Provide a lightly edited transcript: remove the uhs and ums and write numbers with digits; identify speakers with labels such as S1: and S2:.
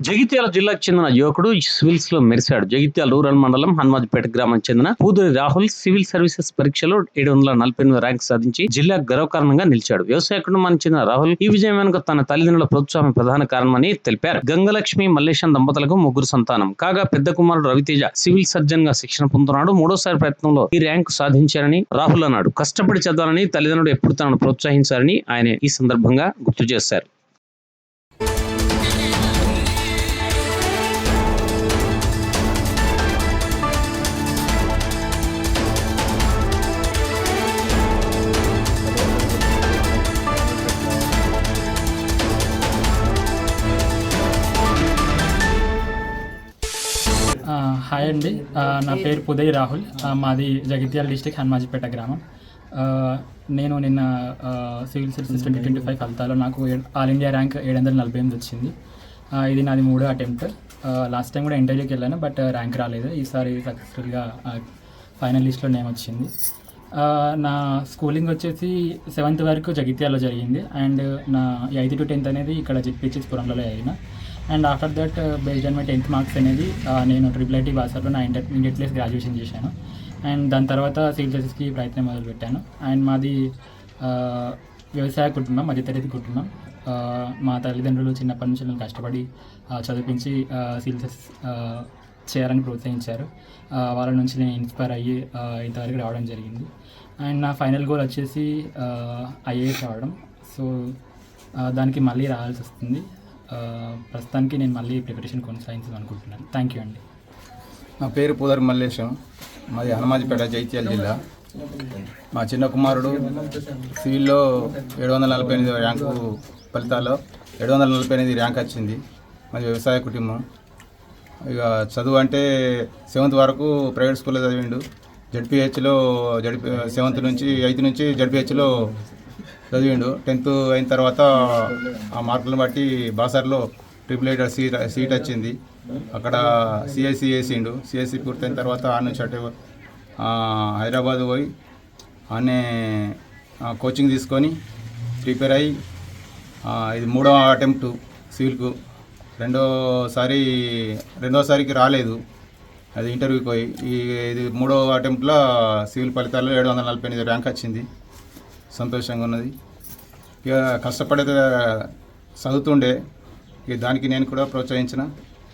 S1: జగిత్యాల జిల్లాకు చెందిన యువకుడు సివిల్స్ లో మెరిశాడు. జగిత్యాల రూరల్ మండలం హన్మాజ్పేట గ్రామానికి చెందిన పూదూరి రాహుల్ సివిల్ సర్వీసెస్ పరీక్షలో 748 ర్యాంక్ సాధించి జిల్లా గర్వకారణంగా నిలిచాడు. వ్యవసాయ కుటుంబానికి చెందిన రాహుల్ ఈ విజయం వెనుక తన తల్లిదండ్రుల ప్రోత్సాహం ప్రధాన కారణమని తెలిపారు. గంగలక్ష్మి మల్లేశం దంపతులకు ముగ్గురు సంతానం కాగా పెద్ద కుమారుడు రవితేజ సివిల్ సర్జన్ గా శిక్షణ పొందుతున్నాడు. మూడోసారి ప్రయత్నంలో ఈ ర్యాంకు సాధించారని రాహుల్ అన్నాడు. కష్టపడి చదవాలని తల్లిదండ్రులు ఎప్పుడు తనను ప్రోత్సహించారని ఆయన ఈ సందర్భంగా గుర్తు చేశారు.
S2: హాయ్ అండి, నా పేరు పుదయ్ రాహుల్. మాది జగిత్యాల డిస్టిక్ హన్మాజ్పేట గ్రామం. నేను నిన్న సివిల్ సర్వీసెస్ 2025 ఫలితాల్లో నాకు ఆల్ ఇండియా ర్యాంక్ 748 వచ్చింది. ఇది నాది 3వ అటెంప్ట్. లాస్ట్ టైం కూడా ఇంటర్వ్యూకి వెళ్ళాను, బట్ ర్యాంక్ రాలేదు. ఈసారి సక్సెస్ఫుల్గా ఫైనల్ లిస్ట్లో నేమ్ వచ్చింది. నా స్కూలింగ్ వచ్చేసి 7th వరకు జగిత్యాలలో జరిగింది. అండ్ నా 8th to 10th అనేది ఇక్కడ జెడ్పీహెచ్ఎస్ అయినా. And after that based on my 10th marks అనేది నేను IIIT బాసర్లో నా ఇంటర్మీడియట్ ప్లేస్ గ్రాడ్యుయేషన్ చేశాను. అండ్ దాని తర్వాత సివిల్ సర్వీసెస్కి ప్రయత్నం మొదలుపెట్టాను. అండ్ మాది వ్యవసాయ కుటుంబం, మధ్యతరగతి కుటుంబం. మా తల్లిదండ్రులు చిన్నప్పటి నుంచి నన్ను కష్టపడి చదివించి సివిల్ సర్వీసెస్ చేయాలని ప్రోత్సహించారు. వాళ్ళ నుంచి నేను ఇన్స్పైర్ అయ్యి ఇంతవరకు రావడం జరిగింది. అండ్ నా ఫైనల్ గోల్ వచ్చేసి IAS రావడం. సో దానికి మళ్ళీ రావాల్సి వస్తుంది. ప్రస్తుతానికి నేను మళ్ళీ ప్రిపరేషన్ కొనసాగించాలని అనుకుంటున్నాను. థ్యాంక్ యూ అండి.
S3: నా పేరు పూదూరి మల్లేశం, మాది హన్మాజ్పేట జగిత్యాల జిల్లా. మా చిన్న కుమారుడు సివిల్లో 748 ర్యాంకు ఫలితాల్లో 748 ర్యాంక్ వచ్చింది. మాది వ్యవసాయ కుటుంబం. ఇక చదువు అంటే 7th వరకు ప్రైవేట్ స్కూల్లో చదివిండు. జడ్పీహెచ్లో 7th నుంచి 8th నుంచి జడ్పీహెచ్లో చదివిండు. 10th అయిన తర్వాత ఆ మార్కులను బట్టి బాసర్లో IIIT సీట్ వచ్చింది. అక్కడ సిఎస్సి వేసిండు. సిఎస్సి పూర్తయిన తర్వాత ఆ నుంచి అటు హైదరాబాద్ పోయి ఆనే కోచింగ్ తీసుకొని ప్రిపేర్ అయ్యి ఇది 3వ అటెంప్ట్ సివిల్కు. రెండోసారికి రాలేదు, అది ఇంటర్వ్యూకి పోయి. ఇది 3వ అటెంప్ట్లో సివిల్ ఫలితాల్లో 748 ర్యాంక్ వచ్చింది. సంతోషంగా ఉన్నది. ఇక కష్టపడే చదువుతుండే, ఇక దానికి నేను కూడా ప్రోత్సహించిన.